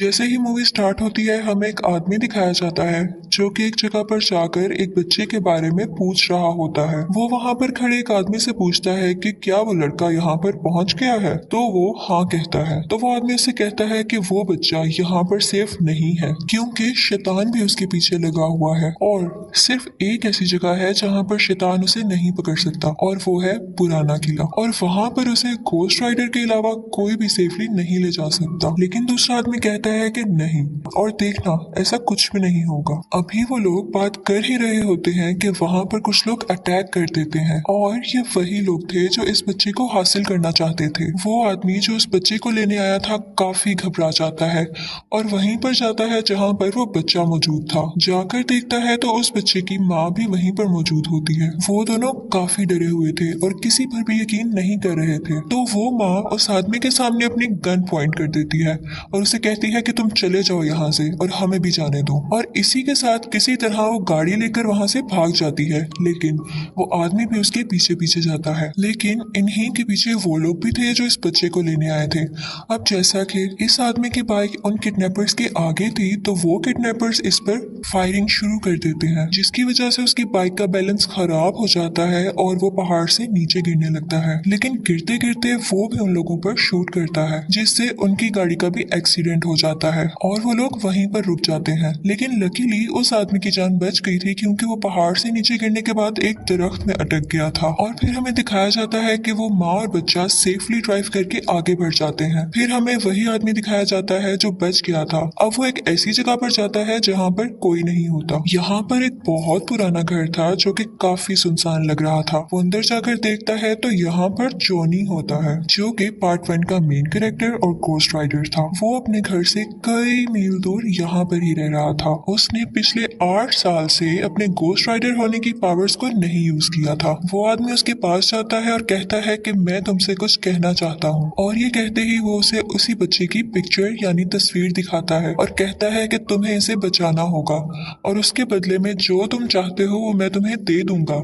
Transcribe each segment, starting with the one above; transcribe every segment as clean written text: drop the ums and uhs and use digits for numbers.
जैसे ही movie start होती है हमें एक आदमी दिखाया जाता है जो कि एक जगह पर जाकर एक बच्चे के बारे में पूछ रहा होता है। वो वहां पर खड़े एक आदमी से पूछता है कि क्या वो लड़का यहाँ पर पहुंच गया है, तो वो हाँ कहता है। तो वो आदमी उससे कहता है कि वो बच्चा यहाँ पर सेफ नहीं है क्योंकि शैतान भी उसके पीछे लगा हुआ है और सिर्फ एक ऐसी जगह है जहाँ पर शैतान उसे नहीं पकड़ सकता और वो है पुराना किला, और वहां पर उसे घोस्ट राइडर के अलावा कोई भी सेफली नहीं ले जा सकता। लेकिन दूसरा आदमी कहता है कि नहीं, और देखना ऐसा कुछ भी नहीं होगा। अभी वो लोग बात कर ही रहे होते हैं कि वहां पर कुछ लोग अटैक कर देते हैं और ये वही लोग थे जो इस बच्चे को हासिल करना चाहते थे। वो आदमी जो उस बच्चे को लेने आया था काफी घबरा जाता है और वहीं पर जाता है जहां पर वो बच्चा मौजूद था। जाकर देखता है तो उस बच्चे की माँ भी वहीं पर मौजूद होती है। वो दोनों काफी डरे हुए थे और किसी पर भी यकीन नहीं कर रहे थे। तो वो माँ उस आदमी के सामने अपनी गन पॉइंट कर देती है और उसे कहती है कि तुम चले जाओ यहाँ से और हमें भी जाने दो। और इसी के साथ किसी तरह वो गाड़ी लेकर वहां से भाग जाती है, लेकिन वो आदमी भी उसके पीछे पीछे जाता है। लेकिन इन्हीं के पीछे वो लोग भी थे जो इस बच्चे को लेने आए थे। अब जैसा कि इस आदमी की बाइक उन किडनैपर्स के आगे थी तो वो किडनैपर्स इस पर फायरिंग शुरू कर देते हैं, जिसकी वजह से उसकी बाइक का बैलेंस खराब हो जाता है और वो पहाड़ से नीचे गिरने लगता है। लेकिन गिरते गिरते वो भी उन लोगों पर शूट करता है जिससे उनकी गाड़ी का भी एक्सीडेंट हो जाता है और वो लोग वहीं पर रुक जाते हैं। लेकिन लकीली उस आदमी की जान बच गई थी क्योंकि वो पहाड़ से नीचे गिरने के बाद एक दरख्त में अटक गया था। और फिर हमें दिखाया जाता है कि वो माँ और बच्चा सेफली ड्राइव करके आगे बढ़ जाते हैं। फिर हमें वही आदमी दिखाया जाता है जो बच गया था। अब वो एक ऐसी जगह पर जाता है जहाँ पर कोई नहीं होता। यहाँ पर एक बहुत पुराना घर था जो कि काफी सुनसान लग रहा था। वो अंदर जाकर देखता है तो यहाँ पर जॉनी होता है जो कि पार्ट 1 का मेन कैरेक्टर और घोस्ट राइडर था। वो अपने घर से कई मील दूर यहाँ पर ही रह रहा था। उसने पिछले 8 साल से अपने घोस्ट राइडर होने की पावर्स को नहीं यूज किया था। वो आदमी उसके पास जाता है और कहता है कि मैं तुमसे कुछ कहना चाहता हूँ, और ये कहते ही वो उसे उसी बच्चे की पिक्चर यानी तस्वीर दिखाता है और कहता है कि तुम्हें इसे बचाना होगा और उसके बदले में जो तुम चाहते हो वो मैं तुम्हें दे दूंगा।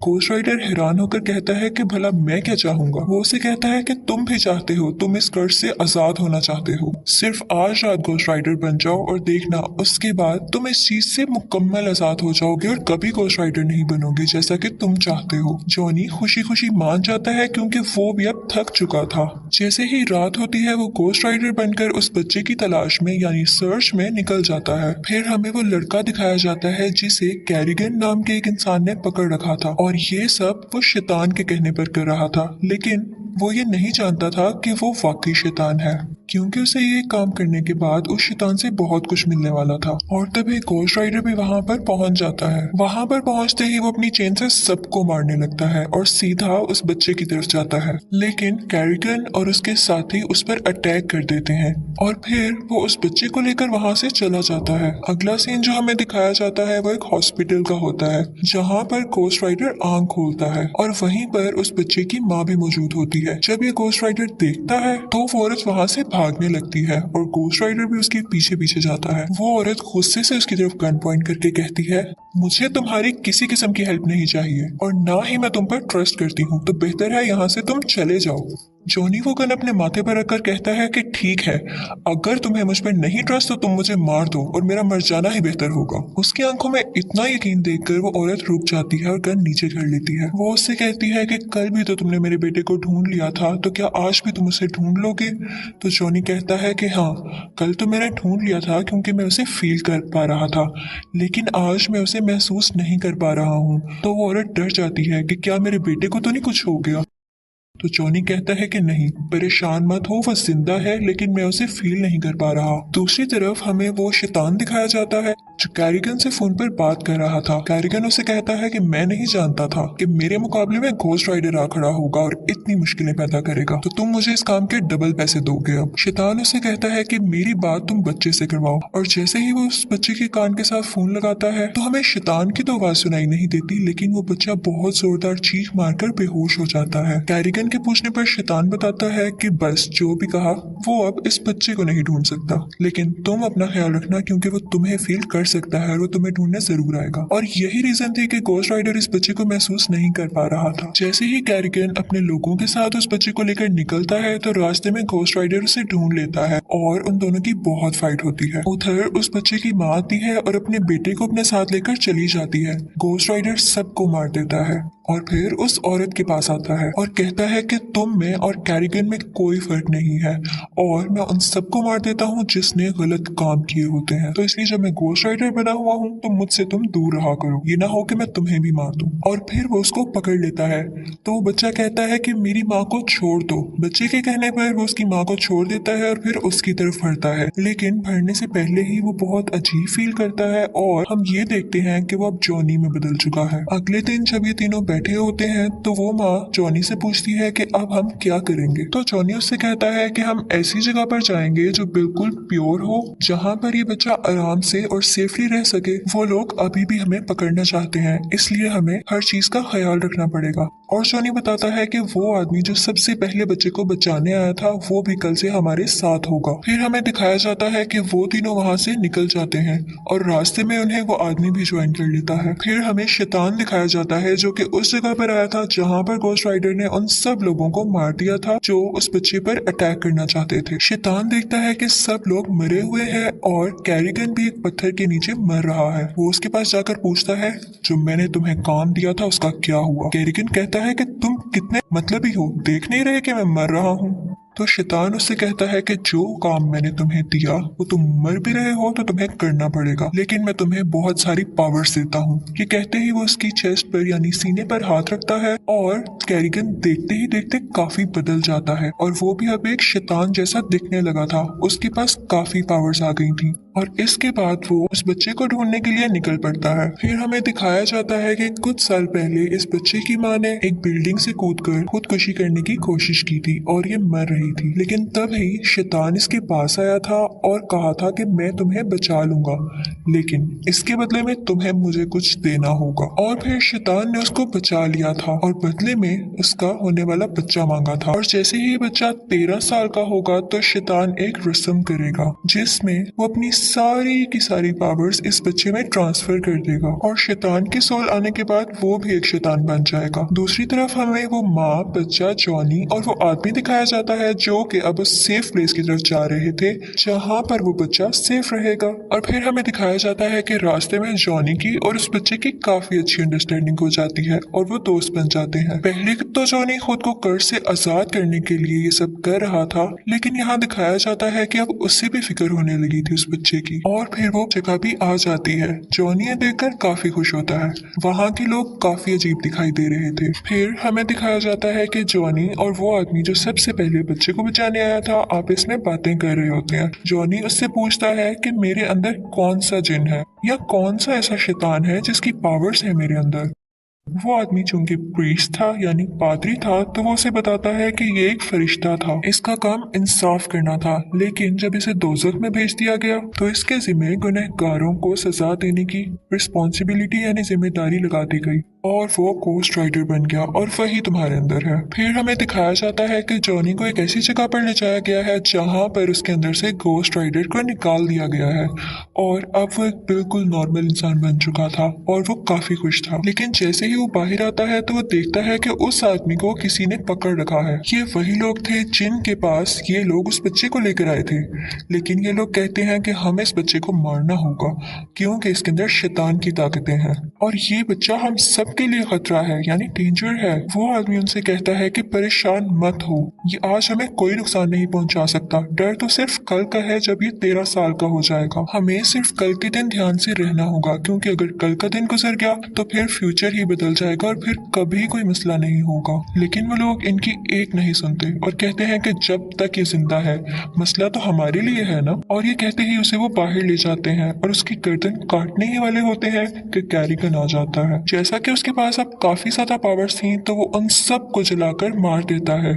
घोस्ट राइडर हैरान होकर कहता है कि भला मैं क्या चाहूंगा। वो उसे कहता है कि तुम भी चाहते हो, तुम इस कर्ज से आजाद होना चाहते हो। सिर्फ आज रात घोस्ट राइडर बन जाओ और देखना उसके बाद तुम इस चीज से मुकम्मल आजाद हो जाओगे और कभी घोस्ट राइडर नहीं बनोगे जैसा कि तुम चाहते हो। जॉनी खुशी खुशी मान जाता है क्योंकि वो भी अब थक चुका था। जैसे ही रात होती है वो घोस्ट राइडर बनकर उस बच्चे की तलाश में यानी सर्च में निकल जाता है। फिर हमें वो लड़का दिखाया जाता है जिसे कैरिगन नाम के एक इंसान ने पकड़ रखा था और ये सब वो शैतान के कहने पर कर रहा था। लेकिन वो ये नहीं जानता था कि वो वाकई शैतान है, क्योंकि उसे ये काम करने के बाद उस शैतान से बहुत कुछ मिलने वाला था। और तभी घोस्ट राइडर भी वहां पर पहुंच जाता है। वहां पर पहुंचते ही वो अपनी चेन से सबको मारने लगता है और सीधा उस बच्चे की तरफ जाता है। लेकिन कैरिगन और उसके साथी उस पर अटैक कर देते हैं और फिर वो उस बच्चे को लेकर वहां से चला जाता है। अगला सीन जो हमें दिखाया जाता है वो एक हॉस्पिटल का होता है जहाँ पर घोस्ट राइडर आंख खोलता है और वहीं पर उस बच्चे की माँ भी मौजूद होती है। जब ये घोस्ट राइडर देखता है तो वो औरत वहां से भागने लगती है और घोस्ट राइडर भी उसके पीछे पीछे जाता है। वो औरत गुस्से से उसकी तरफ गन पॉइंट करके कहती है, मुझे तुम्हारी किसी किस्म की हेल्प नहीं चाहिए और ना ही मैं तुम पर ट्रस्ट करती हूँ, तो बेहतर है यहाँ से तुम चले जाओ। जॉनी वो गन अपने माथे पर रखकर कहता है कि ठीक है, अगर तुम्हें मुझ पर नहीं ट्रस्ट तो तुम मुझे मार दो और मेरा मर जाना ही बेहतर होगा। उसकी आंखों में इतना यकीन देखकर वो औरत रुक जाती है और गन नीचे कर लेती है। वो उससे कहती है कि कल भी तो तुमने मेरे बेटे को ढूंढ लिया था, तो क्या आज भी तुम उसे ढूंढ लोगे। तो जॉनी कहता है कि हाँ, कल तो मैंने ढूंढ लिया था क्योंकि मैं उसे फील कर पा रहा था, लेकिन आज मैं उसे महसूस नहीं कर पा रहा हूँ। तो वो औरत डर जाती है कि क्या मेरे बेटे को तो नहीं कुछ हो गया। तो जॉनी कहता है कि नहीं, परेशान मत हो, वह जिंदा है लेकिन मैं उसे फील नहीं कर पा रहा। दूसरी तरफ हमें वो शैतान दिखाया जाता है जो कैरिगन से फोन पर बात कर रहा था। कैरिगन उसे कहता है कि मैं नहीं जानता था कि मेरे मुकाबले में घोस्ट राइडर आ खड़ा होगा और इतनी मुश्किलें पैदा करेगा, तो तुम मुझे इस काम के डबल पैसे दोगे। अब शैतान उसे कहता है कि मेरी बात तुम बच्चे से करवाओ, और जैसे ही वो उस बच्चे के कान के साथ फोन लगाता है तो हमें शैतान की तो आवाज सुनाई नहीं देती, लेकिन वो बच्चा बहुत जोरदार चीख मारकर बेहोश हो जाता है। कैरिगन के पूछने पर शैतान बताता है कि बस जो भी कहा वो अब इस बच्चे को नहीं ढूंढ सकता, लेकिन तुम अपना ख्याल रखना क्योंकि वो तुम्हें फील कर सकता है और वो तुम्हें ढूंढने जरूर आएगा। और यही रीजन थी कि गोस्ट राइडर इस बच्चे को महसूस नहीं कर पा रहा था। जैसे ही कैरिगन अपने लोगों के साथ उस बच्चे को लेकर निकलता है तो रास्ते में गोस्ट राइडर उसे ढूंढ लेता है और उन दोनों की बहुत फाइट होती है। उधर उस बच्चे की माँ आती है और अपने बेटे को अपने साथ लेकर चली जाती है। गोस्ट राइडर सबको मार देता है और फिर उस औरत के पास आता है और कहता है कि तुम में और कैरिगन में कोई फर्क नहीं है और मैं उन सबको मार देता हूँ जिसने गलत काम किए होते हैं, तो इसलिए जब मैं गोस्ट राइडर बना हुआ हूँ तो मुझसे तुम दूर रहा करो, ये ना हो कि मैं तुम्हें भी मार दूं। और फिर वो उसको पकड़ लेता है तो वो बच्चा कहता है कि मेरी माँ को छोड़ दो। बच्चे के कहने पर वो उसकी माँ को छोड़ देता है और फिर उसकी तरफ बढ़ता है, लेकिन बढ़ने से पहले ही वो बहुत अजीब फील करता है और हम ये देखते हैं कि वो अब जॉनी में बदल चुका है। अगले दिन जब ये तीनों बैठे होते हैं तो वो माँ जॉनी से पूछती है कि अब हम क्या करेंगे, तो जॉनी उससे कहता है कि हम ऐसी जगह पर जाएंगे जो बिल्कुल प्योर हो, जहाँ पर ये बच्चा आराम से और सेफली रह सके। वो लोग अभी भी हमें पकड़ना चाहते हैं, इसलिए हमें हर चीज का ख्याल रखना पड़ेगा। और जॉनी बताता है कि वो आदमी जो सबसे पहले बच्चे को बचाने आया था वो भी कल से हमारे साथ होगा। फिर हमें दिखाया जाता है कि वो तीनों वहाँ से निकल जाते हैं और रास्ते में उन्हें वो आदमी भी ज्वाइन कर लेता है। फिर हमें शैतान दिखाया जाता है जो कि उस जगह पर आया था जहाँ पर गोस्ट राइडर ने उन सब लोगों को मार दिया था जो उस बच्चे पर अटैक करना चाहते थे। शैतान देखता है कि सब लोग मरे हुए हैं और कैरिगन भी एक पत्थर के नीचे मर रहा है। वो उसके पास जाकर पूछता है जो मैंने तुम्हें काम दिया था उसका क्या हुआ। कैरिगन कहता है कि तुम कितने मतलबी हो, देख नहीं रहे कि मैं मर रहा हूँ। तो शैतान उससे कहता है कि जो काम मैंने तुम्हें दिया वो तुम मर भी रहे हो तो तुम्हें करना पड़ेगा, लेकिन मैं तुम्हें बहुत सारी पावर्स देता हूँ। ये कहते ही वो उसकी चेस्ट पर यानी सीने पर हाथ रखता है और कैरिगन देखते ही देखते काफी बदल जाता है और वो भी अब एक शैतान जैसा दिखने लगा था। उसके पास काफी पावर्स आ गई थी और इसके बाद वो उस बच्चे को ढूंढने के लिए निकल पड़ता है। फिर हमें दिखाया जाता है कि कुछ साल पहले इस बच्चे की माँ ने एक बिल्डिंग से कूदकर खुदकुशी करने की कोशिश की थी और ये मर रही थी, लेकिन तभी शैतान इसके पास आया था और कहा था कि मैं तुम्हें बचा लूंगा, लेकिन इसके बदले में तुम्हें मुझे कुछ देना होगा। और फिर शैतान ने उसको बचा लिया था और बदले में उसका होने वाला बच्चा मांगा था। और जैसे ही बच्चा 13 साल का होगा तो शैतान एक रस्म करेगा जिसमें वो अपनी सारी की सारी पावर्स इस बच्चे में ट्रांसफर कर देगा और शैतान के सोल आने के बाद वो भी एक शैतान बन जाएगा। दूसरी तरफ हमें वो माँ, बच्चा, जॉनी और वो आदमी दिखाया जाता है जो कि अब उस सेफ प्लेस की तरफ जा रहे थे जहाँ पर वो बच्चा सेफ रहेगा। और फिर हमें दिखाया जाता है कि रास्ते में जॉनी की और उस बच्चे की काफी अच्छी अंडरस्टैंडिंग हो जाती है और वो दोस्त बन जाते हैं। पहले तो जॉनी खुद को कर्ज से आजाद करने के लिए ये सब कर रहा था, लेकिन यहाँ दिखाया जाता है कि अब उससे भी फिक्र होने लगी थी उस बच्चे की। और फिर वो जगह भी आ जाती है। जॉनी ये देखकर काफी खुश होता है। वहाँ के लोग काफी अजीब दिखाई दे रहे थे। फिर हमें दिखाया जाता है कि जॉनी और वो आदमी जो सबसे पहले बच्चे को बचाने आया था आपस में बातें कर रहे होते हैं। जॉनी उससे पूछता है कि मेरे अंदर कौन सा जिन है या कौन सा ऐसा शैतान है जिसकी पावर्स है मेरे अंदर। वो आदमी चूंकि प्रीस्ट था यानी पादरी था तो वो उसे बताता है कि ये एक फरिश्ता था, इसका काम इंसाफ करना था, लेकिन जब इसे दोज़ख में भेज दिया गया तो इसके जिम्मे गुनहगारों को सजा देने की रिस्पॉन्सिबिलिटी यानी जिम्मेदारी लगा दी गई और वो गोस्ट राइडर बन गया और वही तुम्हारे अंदर है। फिर हमें दिखाया जाता है कि जॉनी को एक ऐसी जगह पर ले जाया गया है जहाँ पर उसके अंदर से गोस्ट राइडर को निकाल दिया गया है और अब वो एक बिल्कुल नॉर्मल इंसान बन चुका था और वो काफी खुश था। लेकिन जैसे ही वो बाहर आता है तो वो देखता है कि उस आदमी को किसी ने पकड़ रखा है। ये वही लोग थे जिनके पास ये लोग उस बच्चे को लेकर आए थे, लेकिन ये लोग कहते हैं कि हमें इस बच्चे को मारना होगा क्योंकि इसके अंदर शैतान की ताकतें हैं और ये बच्चा हम सब के लिए खतरा है यानी डेंजर है। वो आदमी उनसे कहता है कि परेशान मत हो, ये आज हमें कोई नुकसान नहीं पहुंचा सकता, डर तो सिर्फ कल का है जब ये 13 साल का हो जाएगा। हमें सिर्फ कल के दिन ध्यान से रहना होगा क्योंकि अगर कल का दिन गुजर गया तो फिर फ्यूचर ही बदल जाएगा और फिर कभी कोई मसला नहीं होगा। लेकिन वो लोग इनकी एक नहीं सुनते और कहते हैं कि जब तक ये जिंदा है मसला तो हमारे लिए है ना। और ये कहते ही उसे वो बाहर ले जाते हैं और उसकी गर्दन काटने ही वाले होते हैं कि कैरिगन आ जाता है। जैसा कि उसके पास अब काफी ज्यादा पावर्स थी तो वो उन सब को जलाकर मार देता है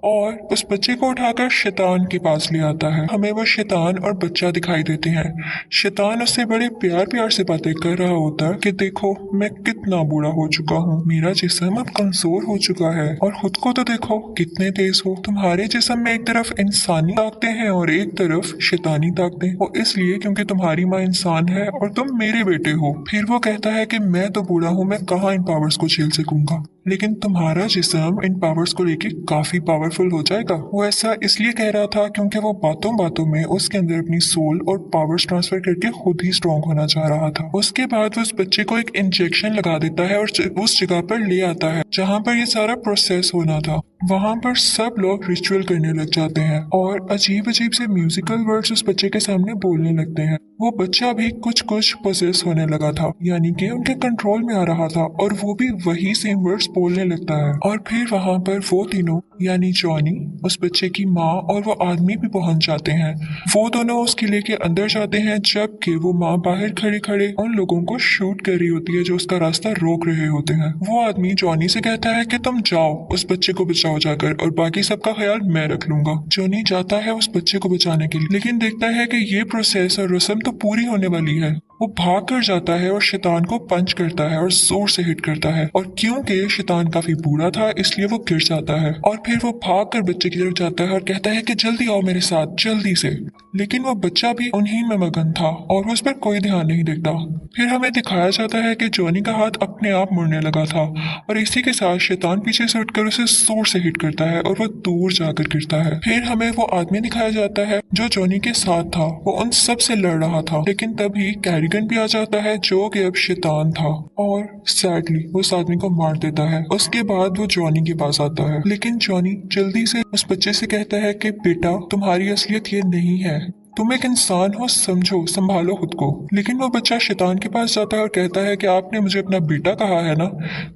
और उस बच्चे को उठाकर शैतान के पास ले आता है। हमें वो शैतान और बच्चा दिखाई देते हैं। शैतान उससे बड़े प्यार प्यार से बातें कर रहा होता है कि देखो मैं कितना बूढ़ा हो चुका हूँ, मेरा जिस्म अब कमजोर हो चुका है और खुद को तो देखो कितने तेज हो। तुम्हारे जिस्म में एक तरफ इंसानी ताकतें हैं और एक तरफ शैतानी ताकतें। वो इसलिए क्योंकि तुम्हारी माँ इंसान है और तुम मेरे बेटे हो। फिर वो कहता है कि मैं तो बूढ़ा हूँ, मैं कहाँ इन पावर्स को झेल सकूंगा, लेकिन तुम्हारा जिस्म इन पावर्स को लेके काफी पावरफुल हो जाएगा। वो ऐसा इसलिए कह रहा था क्योंकि वो बातों बातों में उसके अंदर अपनी सोल और पावर्स ट्रांसफर करके खुद ही स्ट्रांग होना चाह रहा था। उसके बाद वो उस बच्चे को एक इंजेक्शन लगा देता है और उस जगह पर ले आता है जहाँ पर ये सारा प्रोसेस होना था। वहाँ पर सब लोग रिचुअल करने लग जाते हैं और अजीब अजीब से म्यूजिकल वर्ड्स उस बच्चे के सामने बोलने लगते हैं। वो बच्चा भी कुछ कुछ पोसेस होने लगा था, यानी कि उनके कंट्रोल में आ रहा था और वो भी वही सेम वर्ड्स बोलने लगता है। और फिर वहाँ पर वो तीनों यानी जॉनी, उस बच्चे की माँ और वो आदमी भी पहुंच जाते हैं। वो दोनों उस किले के अंदर जाते हैं जबकि वो माँ बाहर खड़े खड़े उन लोगों को शूट कर रही होती है जो उसका रास्ता रोक रहे होते हैं। वो आदमी जॉनी से कहता है कि तुम जाओ उस बच्चे को बचाओ जाकर और बाकी सबका ख्याल मैं रख लूंगा। जॉनी जाता है उस बच्चे को बचाने के लिए, लेकिन देखता है कि ये प्रोसेस और रस्म तो पूरी होने वाली है। वो भाग कर जाता है और शैतान को पंच करता है और जोर से हिट करता है और क्योंकि शैतान काफी बूढ़ा था इसलिए वो गिर जाता है। और फिर वो भाग कर बच्चे की तरफ जाता है और कहता है कि जल्दी आओ मेरे साथ जल्दी से, लेकिन वो बच्चा भी उन्हीं में मगन था और वो उस पर कोई ध्यान नहीं देता। फिर हमें दिखाया जाता है कि जॉनी का हाथ अपने आप मुड़ने लगा था और इसी के साथ शैतान पीछे से उठकर उसे जोर से हिट करता है और वो दूर जाकर गिरता है। फिर हमें वो आदमी दिखाया जाता है जो जॉनी के साथ था। वो उन सब से लड़ रहा था, लेकिन तभी कैरिगन भी आ जाता है जो कि अब शैतान था और सैडली वो उस आदमी को मार देता है। उसके बाद वो जॉनी के पास आता है, लेकिन जॉनी जल्दी से उस बच्चे से कहता है कि बेटा तुम्हारी असलियत ये नहीं है, तुम एक इंसान हो, समझो संभालो खुद को। लेकिन वो बच्चा शैतान के पास जाता है और कहता है कि आपने मुझे अपना बेटा कहा है ना,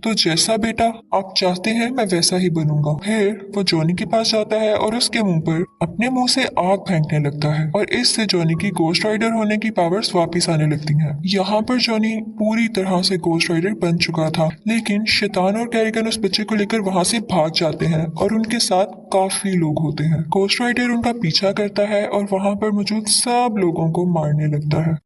तो जैसा बेटा आप चाहते हैं मैं वैसा ही बनूंगा। फिर वो जॉनी के पास जाता है और उसके मुंह पर अपने मुंह से आग फेंकने लगता है और इससे जॉनी की गोस्ट राइडर होने की पावर्स वापिस आने लगती हैं। यहाँ पर जॉनी पूरी तरह से गोस्ट राइडर बन चुका था, लेकिन शैतान और कैरिगन उस बच्चे को लेकर वहां से भाग जाते हैं और उनके साथ काफी लोग होते हैं। गोस्ट राइडर उनका पीछा करता है और वहां पर मौजूद सब लोगों को मारने लगता है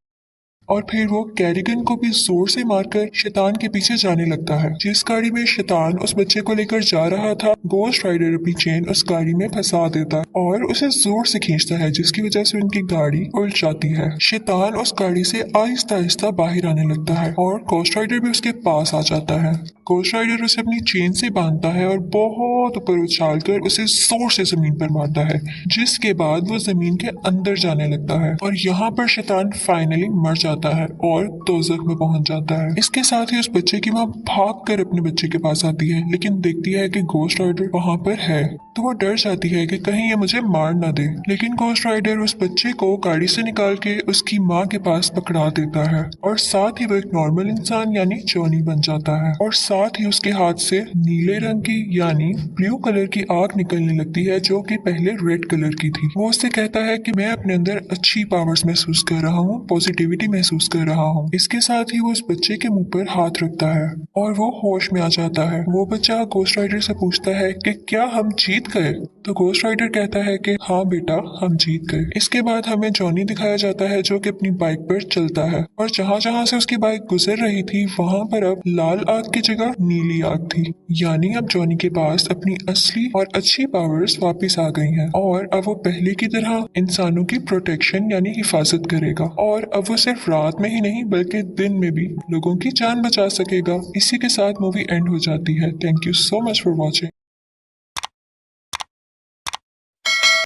और फिर वो कैरिगन को भी जोर से मारकर शैतान के पीछे जाने लगता है। जिस गाड़ी में शैतान उस बच्चे को लेकर जा रहा था, गोस्ट राइडर अपनी चेन उस गाड़ी में फंसा देता है और उसे जोर से खींचता है जिसकी वजह से उनकी गाड़ी उल्ट जाती है। शैतान उस गाड़ी से आहिस्ता आहिस्ता बाहर आने लगता है और गोस्ट राइडर भी उसके पास आ जाता है। गोस्ट राइडर उसे अपनी चेन से बांधता है और बहुत ऊपर उछाल कर उसे जोर से जमीन पर मारता है, जिसके बाद वो जमीन के अंदर जाने लगता है और यहाँ पर शैतान फाइनली मर जाता है और दोज़ख में पहुंच जाता है। इसके साथ ही उस बच्चे की माँ भाग कर अपने बच्चे के पास आती है, लेकिन देखती है कि गोस्ट राइडर वहाँ पर है तो वो डर जाती है कि कहीं ये मुझे मार ना दे। लेकिन गोस्ट राइडर उस बच्चे को गाड़ी से निकाल के उसकी माँ के पास पकड़ा देता है और साथ ही वो एक नॉर्मल इंसान यानी जॉनी बन जाता है और साथ ही उसके हाथ से नीले रंग की यानी ब्लू कलर की आग निकलने लगती है जो कि पहले रेड कलर की थी। वो उससे कहता है कि मैं अपने अंदर अच्छी पावर्स महसूस कर रहा हूँ, पॉजिटिविटी महसूस कर रहा हूँ। इसके साथ ही वो उस बच्चे के मुंह पर हाथ रखता है और वो होश में आ जाता है। वो बच्चा गोस्ट राइडर से पूछता है कि क्या हम जीत गए? तो गोस्ट राइडर कहता है कि हाँ बेटा हम जीत गए। इसके बाद हमें जॉनी दिखाया जाता है जो कि अपनी बाइक पर चलता है और जहाँ जहाँ से उसकी बाइक गुजर रही थी वहाँ पर अब लाल आग की जगह नीली आग थी, यानी अब जॉनी के पास अपनी असली और अच्छी पावर्स वापस आ गई हैं और अब वो पहले की तरह इंसानों की प्रोटेक्शन यानी हिफाजत करेगा और अब वो सिर्फ रात में ही नहीं बल्कि दिन में भी लोगों की जान बचा सकेगा। इसी के साथ मूवी एंड हो जाती है। Thank you so much for watching.